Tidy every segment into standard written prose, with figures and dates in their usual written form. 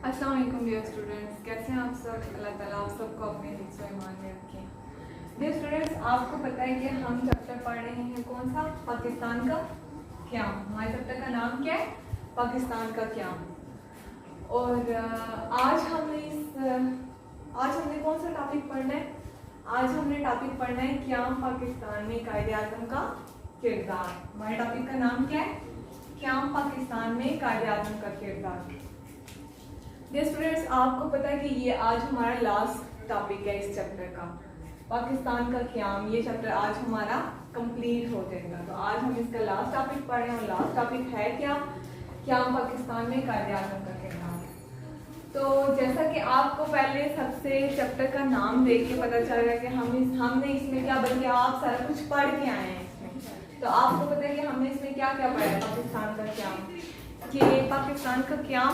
अस्सलाम वालेकुम dear students, कैसे हैं आप सब। अल्लाह ताला आप सबको अपने हिफ्ज़ व ईमान में रखें। डियर स्टूडेंट्स, आपको पता है कि हम चैप्टर पढ़ रहे हैं कौन सा, पाकिस्तान का क़याम। हमारे चैप्टर का नाम क्या है, पाकिस्तान का क़याम। और आज हमने कौन सा टॉपिक पढ़ना है। आज हमने टॉपिक पढ़ना है क़याम पाकिस्तान में कायदे-ए-आज़म का किरदार। हमारे टॉपिक का नाम क्या है, क़याम पाकिस्तान में कायदे-ए-आज़म का किरदार। डियर स्टूडेंट्स, आपको पता है कि ये आज हमारा लास्ट टॉपिक है इस चैप्टर का, पाकिस्तान का क़याम। ये चैप्टर आज हमारा कंप्लीट हो जाएगा। तो आज हम इसका लास्ट टॉपिक पढ़ रहे हैं और लास्ट टॉपिक है क्या, क़याम पाकिस्तान में कायदे-ए-आज़म का किरदार। तो जैसा कि आपको पहले सबसे चैप्टर का नाम देख के पता चल रहा है कि हमने इसमें क्या, बल्कि आप सारा कुछ पढ़ के आए हैं इसमें। तो आपको पता है कि हमने इसमें क्या क्या पढ़ा है, पाकिस्तान का क़याम। कि पाकिस्तान का क़याम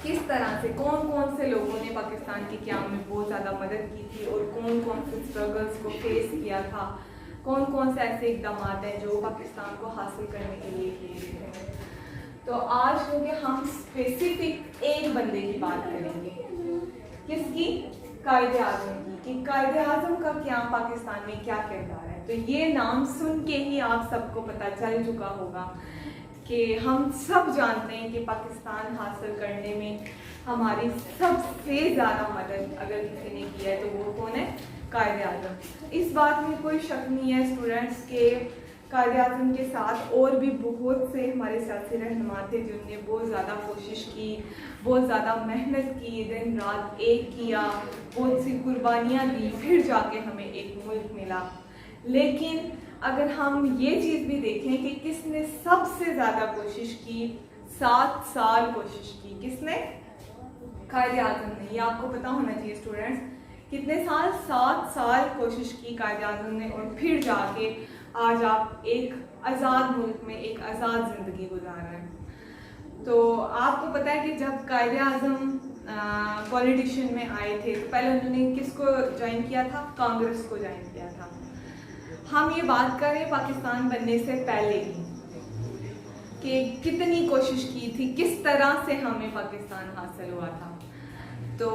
किस तरह से, कौन कौन से लोगों ने पाकिस्तान के क़याम में बहुत ज़्यादा मदद की थी और कौन कौन से स्ट्रगल्स को फेस किया था, कौन कौन से ऐसे इक़दाम हैं जो पाकिस्तान को हासिल करने के लिए किए गए थे। तो आज क्योंकि हम स्पेसिफिक एक बंदे की बात करेंगे, किसकी, कायदे-ए-आज़म की, कि कायदे-ए-आज़म का क़याम पाकिस्तान में क्या किरदार है। तो ये नाम सुन के ही आप सबको पता चल चुका होगा कि हम सब जानते हैं कि पाकिस्तान हासिल करने में हमारी सबसे ज़्यादा मदद अगर किसी ने किया है तो वो कौन है, कायदे-ए-आज़म। इस बात में कोई शक नहीं है स्टूडेंट्स के कायदे-ए-आज़म के साथ और भी बहुत से हमारे सियासी रहनुमा थे जिन्होंने बहुत ज़्यादा कोशिश की, बहुत ज़्यादा मेहनत की, दिन रात एक किया, बहुत सी कुर्बानियाँ दी, फिर जाके हमें एक मुल्क मिला। लेकिन अगर हम ये चीज़ भी देखें कि किसने सबसे ज़्यादा कोशिश की, 7 साल कोशिश की, किसने, कायदे-ए-आज़म ने। ये आपको पता होना चाहिए स्टूडेंट्स, कितने साल, 7 साल कोशिश की कायदे-ए-आज़म ने और फिर जाके आज आप एक आज़ाद मुल्क में एक आज़ाद ज़िंदगी गुजार रहे हैं। तो आपको पता है कि जब कायदे-ए-आज़म पॉलिटिशियन में आए थे तो पहले उन्होंने किसको ज्वाइन किया था, कांग्रेस को ज्वाइन किया था। हम ये बात करें पाकिस्तान बनने से पहले की कि कितनी कोशिश की थी, किस तरह से हमें पाकिस्तान हासिल हुआ था। तो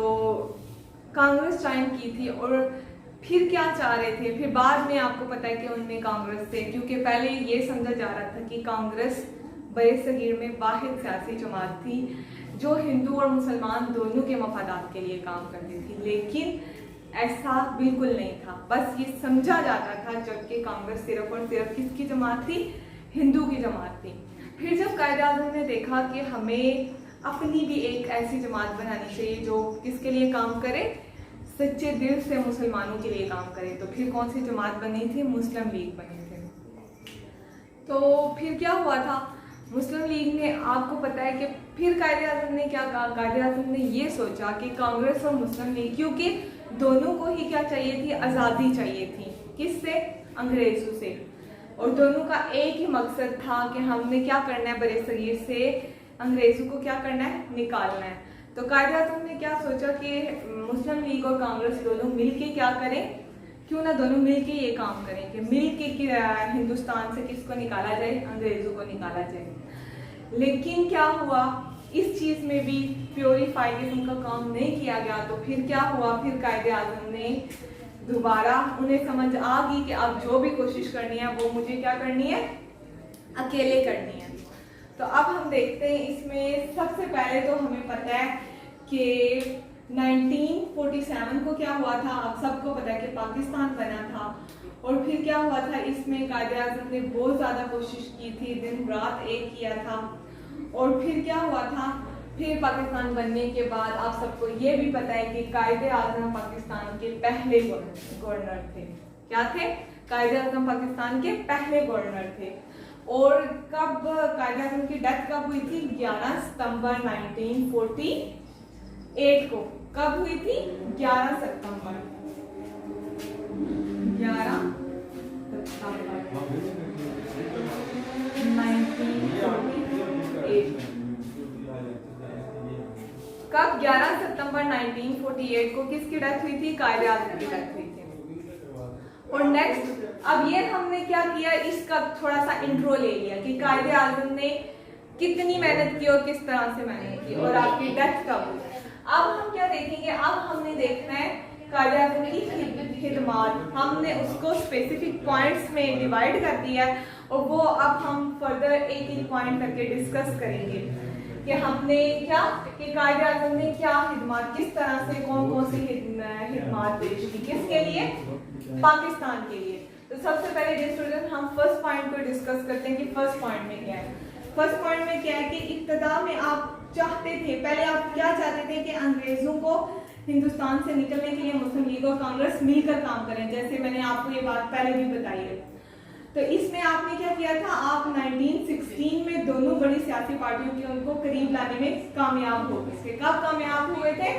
कांग्रेस ज्वाइन की थी और फिर क्या चाह रहे थे, फिर बाद में आपको पता है कि उनने कांग्रेस से, क्योंकि पहले ये समझा जा रहा था कि कांग्रेस बड़े सगीर में वाहिद सियासी जमात थी जो हिंदू और मुसलमान दोनों के मफादात के लिए काम करती थी, लेकिन ऐसा बिल्कुल नहीं था। बस ये समझा जाता था जबकि कांग्रेस सिर्फ और सिर्फ किसकी जमात थी, हिंदू की जमात थी। फिर जब कायदे-ए-आज़म ने देखा कि हमें अपनी भी एक ऐसी जमात बनानी चाहिए जो किसके लिए काम करे, सच्चे दिल से मुसलमानों के लिए काम करे, तो फिर कौन सी जमात बनी थी, मुस्लिम लीग बनी थी। तो फिर क्या हुआ था, मुस्लिम लीग ने, आपको पता है कि फिर कायदे-ए-आज़म ने क्या कहा, कायदे-ए-आज़म ने ये सोचा कि कांग्रेस और मुस्लिम लीग, क्योंकि दोनों को ही क्या चाहिए थी, आज़ादी चाहिए थी, किससे, अंग्रेज़ों से। और दोनों का एक ही मकसद था कि हमने क्या करना है, बड़े सगीर से अंग्रेज़ों को क्या करना है, निकालना है। तो कायदे-ए-आज़म ने क्या सोचा कि मुस्लिम लीग और कांग्रेस दोनों मिलके क्या करें, क्यों ना दोनों मिलके ये काम करें कि मिलके हिंदुस्तान से किसको निकाला जाए, अंग्रेज़ों को निकाला जाए। लेकिन क्या हुआ, इस चीज़ में भी प्योरीफाई किस्म का काम नहीं किया गया। तो फिर क्या हुआ, फिर कायदे-ए-आज़म ने दोबारा, उन्हें समझ आ गई कि अब जो भी कोशिश करनी है वो मुझे क्या करनी है, अकेले करनी है। तो अब हम देखते हैं इसमें सबसे पहले तो हमें पता है कि 1947 को क्या हुआ था, आप सबको पता है कि पाकिस्तान बना था। और फिर क्या हुआ था, इसमें कायदे-ए-आज़म ने बहुत ज़्यादा कोशिश की थी, दिन रात एक किया था। और फिर क्या हुआ था, फिर पाकिस्तान बनने के बाद आप सबको ये भी पता है कि कायदे-ए-आज़म पाकिस्तान के पहले गवर्नर थे। क्या थे, कायदे-ए-आज़म पाकिस्तान के पहले गवर्नर थे। और कब कायदे-ए-आज़म की डेथ कब हुई थी, 11 सितंबर 1948 को। कब हुई थी, 11 सितंबर 1948। कब, 11 सितंबर 1948 को किसकी डेथ हुई थी, कायदे-ए-आज़म की डेथ हुई थी। और नेक्स्ट, अब ये हमने क्या किया, इसका थोड़ा सा इंट्रो ले लिया कि कायदे-ए-आज़म ने कितनी मेहनत की और किस तरह से मेहनत की और आपकी डेथ कब हुई। अब हम क्या देखेंगे, अब हमने देखना है कायदे आज़म की खिदमात। हमने उसको स्पेसिफिक पॉइंट्स में डिवाइड कर दिया है और वो अब हम फर्दर एक एक पॉइंट करके डिस्कस करेंगे कि हमने क्या, कि कायदे आज़म ने क्या खिदमात, किस तरह से कौन कौन सी खिदमात पेश की, किसके लिए, पाकिस्तान के लिए। तो सबसे पहले डियर स्टूडेंट हम फर्स्ट पॉइंट को डिस्कस करते हैं कि फर्स्ट पॉइंट में क्या है। फर्स्ट पॉइंट में क्या है कि इब्तिदा में आप चाहते थे, पहले आप क्या चाहते थे कि अंग्रेजों को हिंदुस्तान से निकलने के लिए मुस्लिम लीग और कांग्रेस मिलकर काम करें, जैसे मैंने आपको ये बात पहले भी बताई है। तो इसमें आपने क्या किया था, आप 1916 में दोनों बड़ी सियासी पार्टियों के उनको करीब लाने में कामयाब हो गए थे। कब कामयाब हुए थे,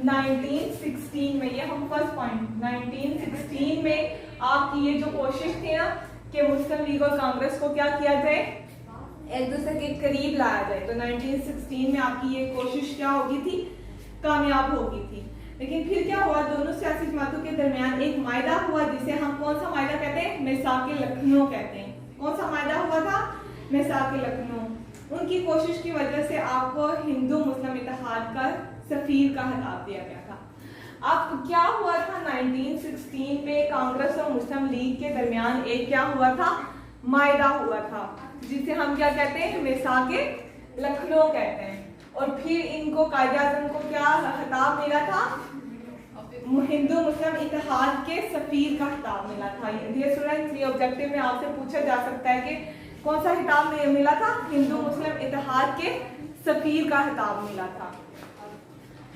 1916 में। ये हम फर्स्ट पॉइंट 1916 में आपकी ये जो कोशिश थी ना कि मुस्लिम लीग और कांग्रेस को क्या किया जाए, एक दूसरे के करीब लाया जाए, तो 1916 में आपकी ये कोशिश क्या होगी थी, कामयाब होगी थी। लेकिन फिर क्या हुआ, दोनों सियासी जमातों के दरमियान एक मायदा हुआ जिसे हम कौन सा मायदा कहते हैं, मिसाक लखनऊ कहते हैं। कौन सा मायदा हुआ था, मिसाक लखनऊ। उनकी कोशिश की वजह से आपको हिंदू मुस्लिम इत्तेहाद का सफीर का खिताब दिया गया था। अब क्या हुआ था, 1916 में कांग्रेस और मुस्लिम लीग के दरमियान एक क्या हुआ था, मायदा हुआ था, जिसे हम क्या कहते हैं, मिसाक लखनऊ कहते हैं। और फिर इनको कायदे आज़म को क्या खिताब मिला था, हिंदू मुस्लिम इत्तेहाद के सफीर का खिताब मिला था। डियर स्टूडेंट्स, ये ऑब्जेक्टिव में आपसे पूछा जा सकता है कि कौन सा खिताब मिला था, हिंदू मुस्लिम इत्तेहाद के सफीर का खिताब मिला था।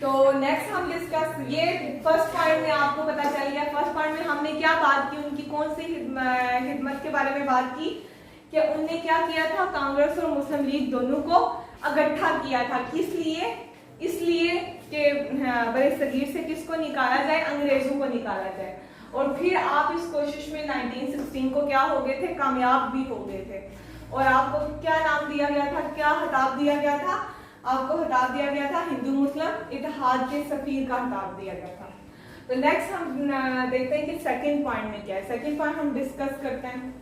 तो नेक्स्ट हम डिस्कस, ये फर्स्ट पॉइंट में आपको पता चल गया। फर्स्ट पॉइंट में हमने क्या बात की, उनकी कौन सी खिदमत के बारे में बात की कि उनने क्या किया था, कांग्रेस और मुस्लिम लीग दोनों को इकट्ठा किया था। किस लिए, इसलिए कि बड़े सगीर से किसको निकाला जाए, अंग्रेजों को निकाला जाए। और फिर आप इस कोशिश में 1916 को क्या हो गए थे, कामयाब भी हो गए थे। और आपको क्या नाम दिया गया था, क्या खिताब दिया गया था, आपको खिताब दिया गया था हिंदू मुस्लिम इत्तेहाद के सफीर का खिताब दिया गया था। तो नेक्स्ट हम देखते हैं कि सेकंड पॉइंट में क्या है। सेकंड पॉइंट हम डिस्कस करते हैं।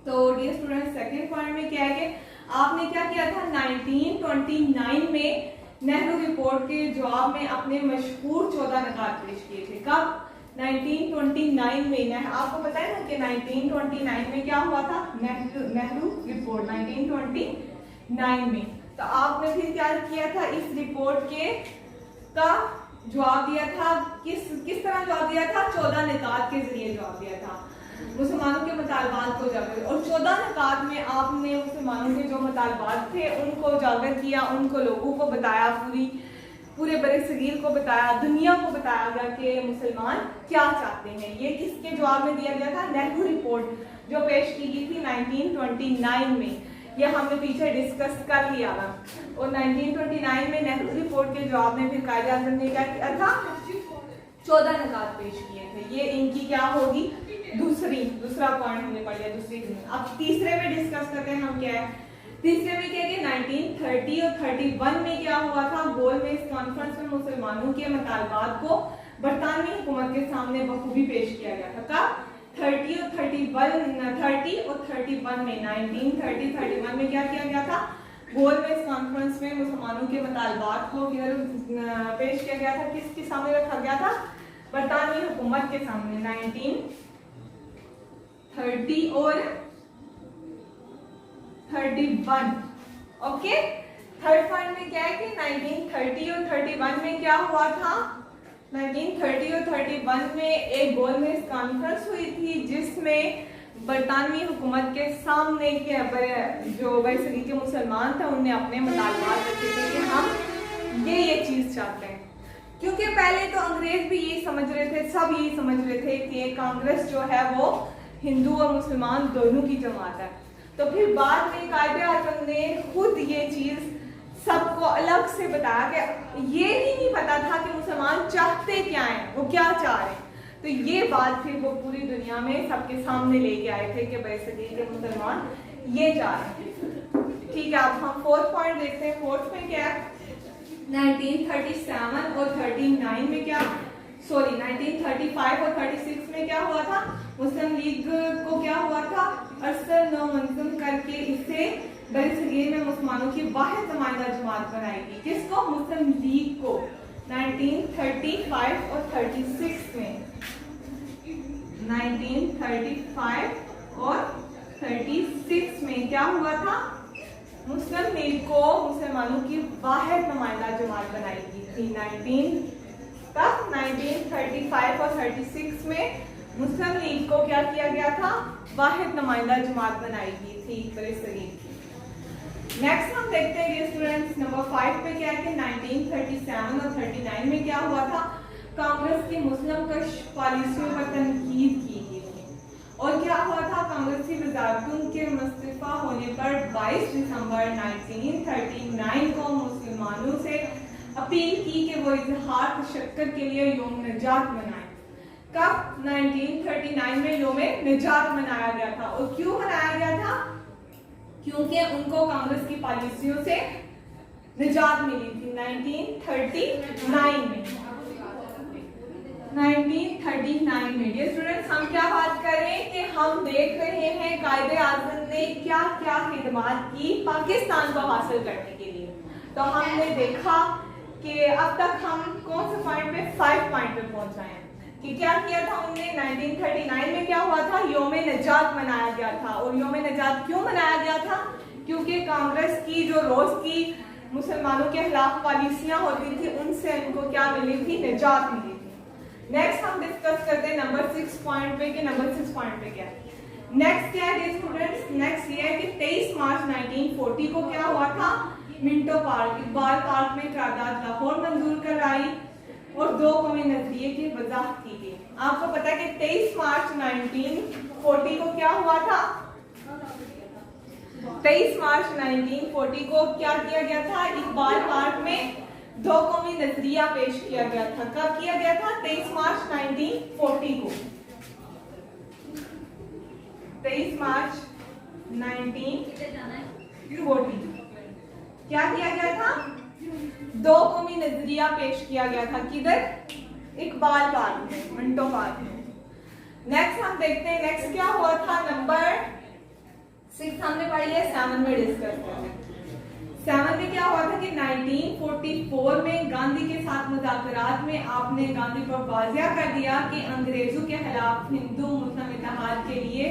तो डियर स्टूडेंट, सेकंड पॉइंट में क्या है कि आपने क्या किया था, 1929 में नेहरू रिपोर्ट के जवाब में अपने मशहूर 14 निकात पेश किए थे। कब, 1929 में। आपको पता है ना कि 1929 में क्या हुआ था, नेहरू रिपोर्ट 1929 में। तो आपने फिर क्या किया था, इस रिपोर्ट के का जवाब दिया था, किस तरह जवाब दिया था, 14 निकात के जरिए जवाब दिया था, मुसलमानों के मुतालबात को उजागर। और 14 निकात में आपने मुसलमानों के जो मुतालबात थे उनको उजागर किया, उनको लोगों को बताया, पूरे बड़े सगीर को बताया, दुनिया को बताया गया कि मुसलमान क्या चाहते हैं। ये किसके जवाब में दिया गया था, नेहरू रिपोर्ट जो पेश की गई थी 1929 में। ये हमने पीछे डिस्कस कर लिया था। और 1929 में नेहरू रिपोर्ट के जवाब में फिर कायदे आज़म ने क्या किया था, 14 निकात पेश किए थे। ये इनकी क्या होगी, दूसरा पॉइंट हमने पढ़ लिया, दूसरी। अब तीसरे में डिस्कस करते हैं हम क्या है। तीसरे में क्या है, 1930 और 31 में क्या हुआ था, गोलमेज कॉन्फ्रेंस में मुसलमानों के मुतालबात को बरतानवी हुकूमत के सामने बखूबी पेश किया गया था। कब, 30 और 31 में। 1930-31 में क्या किया गया था, गोलमेज कॉन्फ्रेंस में मुसलमानों के मुतालबात को पेश किया गया था। किसके सामने रखा गया था, बरतानवी हुकूमत के सामने। 1930 और 31। ओके, थर्ड पॉइंट में क्या है कि 1930 और 31 में क्या हुआ था, 1930 और 31 में एक गोलमेज कॉन्फ्रेंस हुई थी जिसमें बरतानवी हुकूमत के सामने के जो बरसगीर के मुसलमान थे उनने अपने मुतालबात रखे थे कि हम ये चीज चाहते हैं। क्योंकि पहले तो अंग्रेज भी यही समझ रहे थे, सब यही समझ रहे थे कि कांग्रेस जो है वो हिंदू और मुसलमान दोनों की जमात है। तो फिर बाद में कायदे आज़म ने खुद ये चीज सबको अलग से बताया कि ये ही नहीं पता था कि मुसलमान चाहते क्या हैं, वो क्या चाह रहे हैं। तो ये बात फिर वो पूरी दुनिया में सबके सामने लेके आए थे कि बरसगीर के मुसलमान ये चाह रहे हैं। ठीक है, अब हम फोर्थ पॉइंट देखते हैं। फोर्थ में क्या है, 1937 और 39 में क्या, 1935 और 36 में क्या हुआ था, मुस्लिम लीग को क्या हुआ था, अरसल नौ मंजूर करके इसे बरसगीर में मुसलमानों की वाहिद नुमाइंदा जमात बनाएगी। किसको? मुस्लिम लीग को। 1935 और 36 में, 1935 और 36 में क्या हुआ था? मुस्लिम लीग को मुसलमानों की वाहिद नुमाइंदा जमात बनाएगी थी। 1935 और 36 में मुस्लिम लीग को क्या किया गया था? वाहिद नुमाइंदा जमात बनाएगी थी बरसगीर की। नेक्स्ट हम देखते हैं स्टूडेंट्स नंबर 5 पे क्या है कि 1937 और 39 में क्या हुआ था? कांग्रेस की मुस्लिम कश पॉलिसियों पर तनकीद की गई थी। और क्या हुआ था? कांग्रेसी वज़ारतुन के मुस्तफा होने पर 22 दिसंबर 1939 को मुसलमानों से अपील की कि वो इजहार तशक्कुर के लिए यौम निजात मनाएं। कब? 1939 में यौम निजात मनाया गया था। और क्यों मनाया गया था? क्योंकि उनको कांग्रेस की पॉलिसियों से निजात मिली थी 1939 में। 1939 में डियर स्टूडेंट्स हम क्या बात कर रहे हैं कि हम देख रहे हैं कायदे आज़म ने क्या क्या खिदमत की पाकिस्तान को हासिल करने के लिए। तो हमने देखा कि अब तक हम कौन से पॉइंट पे? 5 पॉइंट पे पहुंच आए हैं कि क्या किया था उनने। 1939 में क्या हुआ था? यौम निजात मनाया गया था। और यौम निजात क्यों मनाया गया था? क्योंकि कांग्रेस की जो रोज की मुसलमानों के खिलाफ पॉलिसियां होती थी उनसे उनको क्या मिली थी? निजात मिली थी। नेक्स्ट हम डिस्कस करते हैं नंबर 6 पॉइंट पे कि नंबर 6 पॉइंट पे क्या है। नेक्स्ट क्या है स्टूडेंट्स? नेक्स्ट ये है कि 23 मार्च 1940 को क्या हुआ था? मिंटो पार्क, इकबाल पार्क में करारदाद लाहौर मंजूर कराई और 2 कौमी नजरिए की वजाहत की गई। आपको पता है कि 23 मार्च 1940 को क्या हुआ था? 23 मार्च 1940 को क्या किया गया था? इकबाल पार्क में 2 कौमी नजरिया पेश किया गया था। कब किया गया था? 23 मार्च 1940 को। 23 मार्च 1940 क्या किया गया था? 2 कौमी नजरिया पेश किया गया था। किधर? इकबाल पार्क में, मिंटो पार्क में। नेक्स्ट हम देखते हैं नेक्स्ट क्या हुआ था। नंबर 6 हमने पढ़ी है, 7 में डिस्कस करते हैं। 7 में क्या हुआ था कि 1944 में गांधी के साथ मुज़ाकरात में आपने गांधी पर वाज़िया कर दिया कि अंग्रेजों के खिलाफ हिंदू मुस्लिम इत्तेहाद के लिए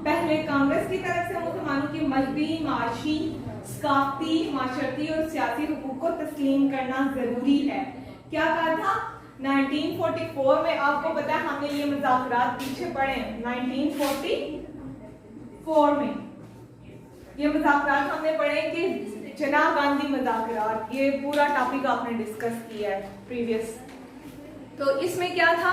पहले कांग्रेस की तरफ से मुसलमानों की मजहबी, माशी, सकाफती, माशरती और सियासी हुकूक को तस्लीम करना जरूरी है। क्या कहा था? 1944 में आपको पता है हमने ये मुज़ाकरात पीछे पढ़े 1944 में ये मुज़ाकरात हमने पढ़े कि जना गांधी मुज़ाकरात, ये पूरा टॉपिक आपने डिस्कस किया है प्रीवियस। तो इसमें क्या था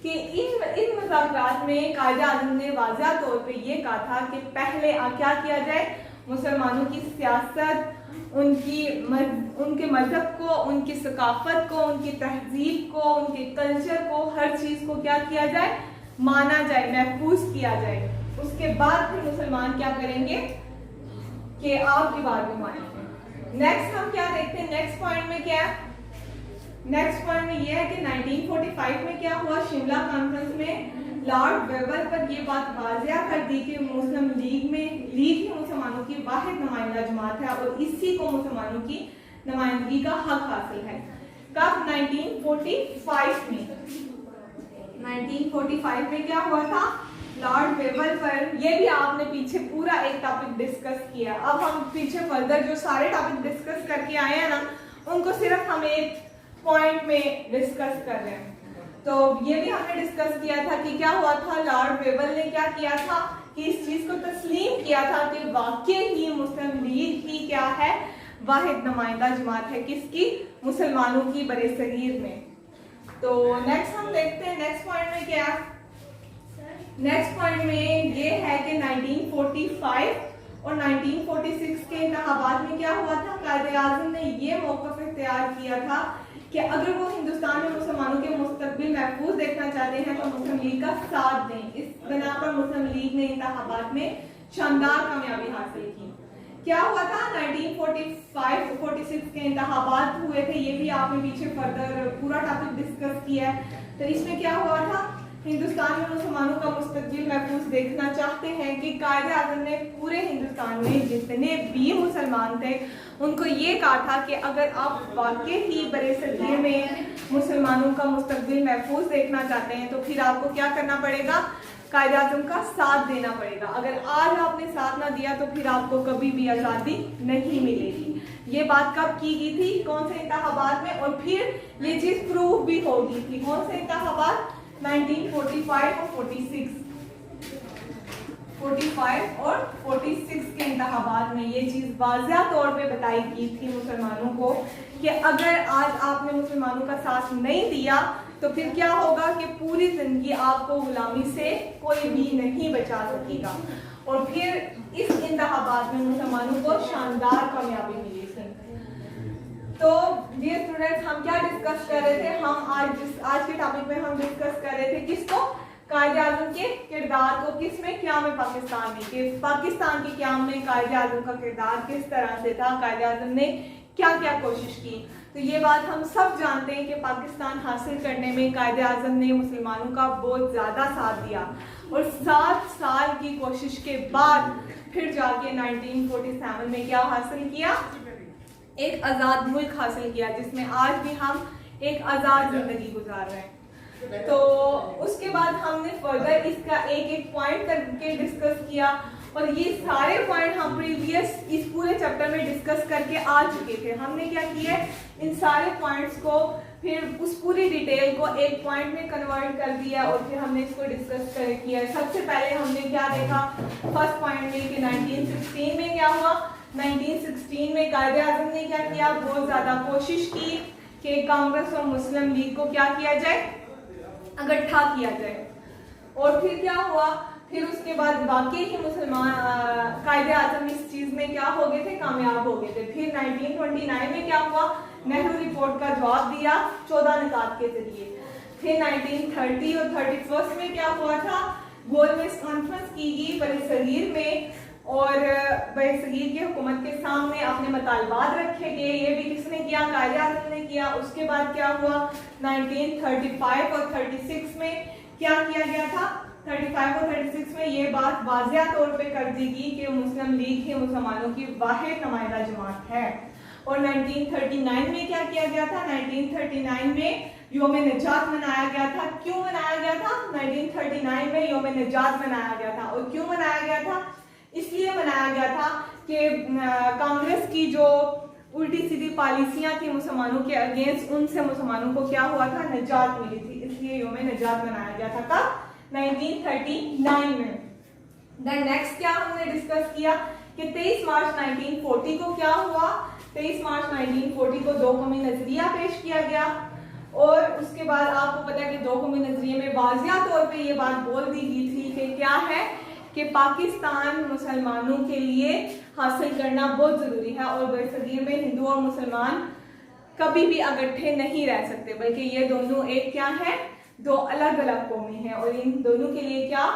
कि इन मुज़ाकरात में कायदे आज़म ने वाज़िह तौर पे ये कहा था कि पहले क्या किया जाए? मुसलमानों की सियासत, उनके मजहब को, उनकी सकाफत को, उनकी तहजीब को, उनके कल्चर को, हर चीज को क्या किया जाए? माना जाए, महफूज किया जाए। उसके बाद फिर मुसलमान क्या करेंगे कि आपकी बात को मानेंगे। नेक्स्ट हम क्या देखते हैं? नेक्स्ट पॉइंट में क्या है? नेक्स्ट पॉइंट में यह है कि 1945 में क्या हुआ? शिमला कॉन्फ्रेंस में लॉर्ड वेबर पर यह बात वाज़िया कर दी कि मुस्लिम लीग ही मुसलमानों की वाहिद नुमाइंदा जमात है और इसी को मुसलमानों की नुमाइंदगी का हक हासिल है। कब? 1945 में। 1945 में क्या हुआ था? लॉर्ड वेबर पर, यह भी आपने पीछे पूरा एक टॉपिक डिस्कस किया। अब हम पीछे फर्दर जो सारे टॉपिक डिस्कस करके आए हैं ना, उनको सिर्फ हम एक पॉइंट में डिस्कस कर रहे हैं। तो ये भी हमने डिस्कस किया था कि क्या हुआ था? लॉर्ड वेबर ने क्या किया था कि इस चीज को तस्लीम किया था कि वाकई ही मुस्लिम लीग ही क्या है? वाहिद नुमाइंदा जमात है। किसकी? मुसलमानों की बरसगीर में। तो नेक्स्ट हम देखते हैं नेक्स्ट पॉइंट में क्या। नेक्स्ट पॉइंट में ये है कि 1945 और 1946 के इंतखाबात में क्या हुआ था? कायदे आज़म ने ये मौक़िफ़ इख्तियार किया था कि अगर वो हिंदुस्तान में मुसलमानों के मुस्तकबिल महफूज देखना चाहते हैं तो मुस्लिम लीग का साथ दें। इस बिना पर मुस्लिम लीग ने इंतखाबात में शानदार कामयाबी हासिल की। क्या हुआ था? 1945-46 के इंतखाबात हुए थे। ये भी आपने पीछे फर्दर पूरा टॉपिक डिस्कस किया है। तो इसमें क्या हुआ था हिंदुस्तान में मुसलमानों का मुस्तकबिल महफूज देखना चाहते हैं कि कायदे आज़म ने पूरे हिंदुस्तान में जितने भी मुसलमान थे उनको ये कहा था कि अगर आप वाकई ही बरे-सगीर में मुसलमानों का मुस्तकबिल महफूज देखना चाहते हैं तो फिर आपको क्या करना पड़ेगा, कायदे आज़म का साथ देना पड़ेगा। अगर आज आपने साथ ना दिया तो फिर आपको कभी भी आज़ादी नहीं मिलेगी। ये बात कब की गई थी, कौन से इंतखाबात में, और फिर ये चीज़ प्रूव भी हो गई थी। कौन से इंतखाबात, 1945 और 45 और 46 के इंतखाबात में ये चीज़ वाज़िया तौर पे बताई गई थी मुसलमानों को कि अगर आज आपने मुसलमानों का साथ नहीं दिया तो फिर क्या होगा कि पूरी जिंदगी आपको गुलामी से कोई भी नहीं बचा सकेगा। और फिर इस इंतखाबात में मुसलमानों को शानदार कामयाबी मिली थी। तो डियर स्टूडेंट्स, हम क्या डिस्कस कर रहे थे, हम आज के टॉपिक में हम डिस्कस कर रहे थे किसको, कायदे आज़म के किरदार को, किसमें, क़याम पाकिस्तान में, कि पाकिस्तान के क़याम में कायदे आज़म का किरदार किस तरह से था, कायदे आज़म ने क्या क्या कोशिश की। तो ये बात हम सब जानते हैं कि पाकिस्तान हासिल करने में कायदे आज़म ने मुसलमानों का बहुत ज़्यादा साथ दिया और 7 साल की कोशिश के बाद फिर जाके 1947 में क्या हासिल किया, एक आज़ाद मुल्क हासिल किया जिसमें आज भी हम एक आज़ाद जिंदगी गुजार रहे हैं। तो उसके बाद हमने फर्दर इसका एक एक पॉइंट करके डिस्कस किया और ये सारे पॉइंट हम प्रीवियस इस पूरे चैप्टर में डिस्कस करके आ चुके थे। हमने क्या किया, इन सारे पॉइंट्स को फिर उस पूरी डिटेल को एक पॉइंट में कन्वर्ट कर दिया और फिर हमने इसको डिस्कस किया। सबसे पहले हमने क्या देखा, फर्स्ट पॉइंट में कि 1916 में क्या हुआ। 1916 में कायदे आज़म ने क्या किया, बहुत ज़्यादा कोशिश की कि कांग्रेस और मुस्लिम लीग को क्या किया जाए, इकट्ठा किया जाए। और फिर क्या हुआ, फिर उसके बाद वाकई ही मुसलमान कायदे आज़म इस चीज़ में क्या हो गए थे, कामयाब हो गए थे। फिर 1929 में क्या हुआ, नेहरू रिपोर्ट का जवाब दिया 14 निकात के जरिए। फिर 1930 और 31 में क्या हुआ था, गोलमेज कॉन्फ्रेंस की गई बरे-सगीर में और बरे-सगीर की हुकूमत के सामने अपने मुतालबात रखे गए। ये भी किसने किया, कायदे आज़म ने किया। उसके बाद क्या हुआ, 1935 और 36 में क्या किया गया था, 35 और 36 में ये बात वाज़िया तौर पे कर दी गई कि मुस्लिम लीग ही मुसलमानों की वाहिद नुमाइंदा जमात है। और 1939 में क्या किया गया था, 1939 में योम निजात मनाया गया था। क्यों मनाया गया था, 1939 में योम निजात मनाया गया था। और क्यों मनाया गया था, इसलिए मनाया गया था कि कांग्रेस की जो उल्टी सीधी पॉलिसियां थी मुसलमानों के अगेंस्ट, उनसे मुसलमानों को क्या हुआ था, निजात मिली थी। इसलिए योम निजात मनाया गया था कब, 1939 में। देन नेक्स्ट क्या हमने डिस्कस किया कि 23 मार्च 1940 को क्या हुआ, 23 मार्च 1940 को दो कौमी नजरिया पेश किया गया। और उसके बाद आपको पता है कि दो कौमी नजरिए में वाज़िया तौर पे ये बात बोल दी गई थी कि क्या है कि पाकिस्तान मुसलमानों के लिए हासिल करना बहुत ज़रूरी है और बरसगीर में हिंदू और मुसलमान कभी भी इकट्ठे नहीं रह सकते, बल्कि ये दोनों एक क्या है, दो अलग अलग कौमें हैं। और इन दोनों के लिए क्या,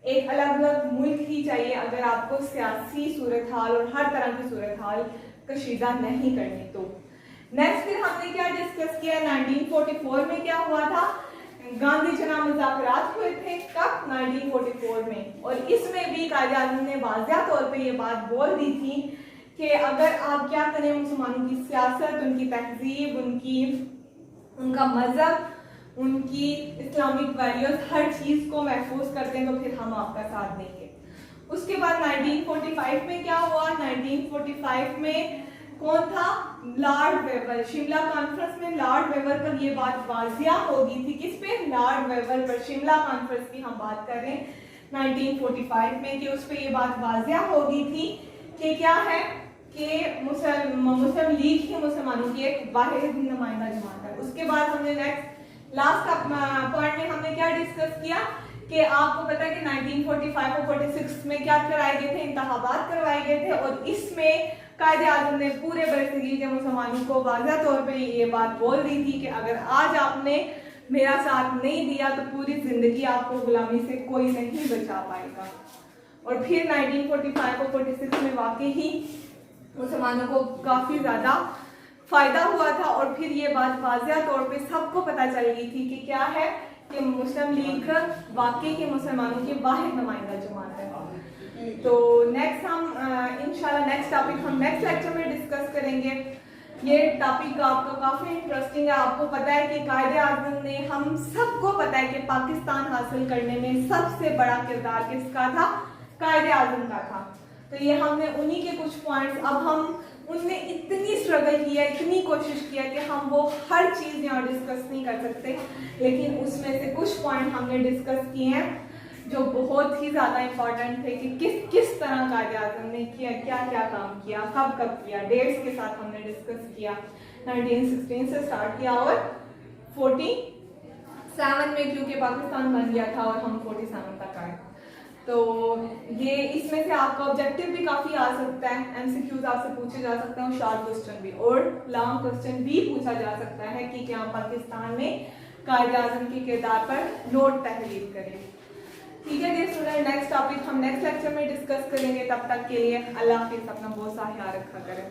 एक अलग अलग मुल्क ही चाहिए अगर आपको सियासी सूरत हाल और हर तरह की सूरत हाल कशीदा नहीं करनी। तो नेक्स्ट फिर हमने क्या डिस्कस किया, 1944 में क्या हुआ था, गांधी जना मुज़ाकरात हुए थे कब, 1944 में। और इसमें भी कायदे आज़म ने वाज़िया तौर पे ये बात बोल दी थी कि अगर आप क्या करें, मुसलमानों की सियासत, उनकी तहजीब, उनका मजहब, उनकी इस्लामिक वैल्यूज, हर चीज़ को महफूज करते हैं तो फिर हम आपका साथ देंगे। उसके बाद 1945 में क्या हुआ, 1945 में कौन था, लॉर्ड वेवर। शिमला कॉन्फ्रेंस में लॉर्ड वेवर पर यह बात वाज़िया हो गई थी, किस पे, लॉर्ड वेवर पर। शिमला कॉन्फ्रेंस की हम बात कर रहे हैं 1945 में, कि उस पर यह बात वाज़िया हो गई थी कि क्या है कि मुस्लिम लीग ही मुसलमानों की एक वाहिद नुमाइंदा जमात है। उसके बाद हमने नेक्स्ट लास्ट पॉइंट में हमने क्या डिस्कस किया कि आपको पता है कि 1945 और 46 में क्या कराए गए थे, इंतखाबात करवाए गए थे। और इसमें कायदे आज़म ने पूरे बरसगीर के मुसलमानों को वाज़िया तौर पे ये बात बोल दी थी कि अगर आज आपने मेरा साथ नहीं दिया तो पूरी जिंदगी आपको गुलामी से कोई नहीं बचा पाएगा। और फिर 1945 और 46 में वाकई ही मुसलमानों को काफ़ी ज़्यादा फ़ायदा हुआ था। और फिर ये बात वाज़िया तौर पे सबको पता चल गई थी कि क्या है कि मुस्लिम लीग वाकई के मुसलमानों की वाहिद नुमाइंदा जमात है। तो नेक्स्ट हम इंशाल्लाह नेक्स्ट टॉपिक हम नेक्स्ट लेक्चर में डिस्कस करेंगे। ये टॉपिक आपका काफ़ी इंटरेस्टिंग है। आपको पता है कि कायदे आज़म ने, हम सबको पता है कि पाकिस्तान हासिल करने में सबसे बड़ा किरदार किसका था? कायदे आज़म का था। तो ये हमने उन्हीं के कुछ पॉइंट्स, अब हम उनने इतनी स्ट्रगल किया, इतनी कोशिश किया कि हम वो हर चीज़ यहाँ डिस्कस नहीं कर सकते, लेकिन उसमें से कुछ पॉइंट हमने डिस्कस किए हैं जो बहुत ही ज़्यादा इम्पॉर्टेंट थे कि किस किस तरह कायदे आज़म ने किया, क्या क्या काम किया, कब कब किया, डेट्स के साथ हमने डिस्कस किया। 1916 से स्टार्ट किया और 47 में क्योंकि पाकिस्तान बन गया था और हम 47 तक आए। तो ये इसमें से आपका ऑब्जेक्टिव भी काफ़ी आ सकता है, एमसीक्यूज आपसे पूछे जा सकते हैं और शॉर्ट क्वेश्चन भी और लॉन्ग क्वेश्चन भी पूछा जा सकता है कि क्या पाकिस्तान में कायदे आज़म के किरदार पर नोट तहरीर करें। ठीक है डियर स्टूडेंट, नेक्स्ट टॉपिक हम नेक्स्ट लेक्चर में डिस्कस करेंगे। तब तक के लिए अल्लाह हाफिज़, अपना बहुत सा ख्याल रखा करें।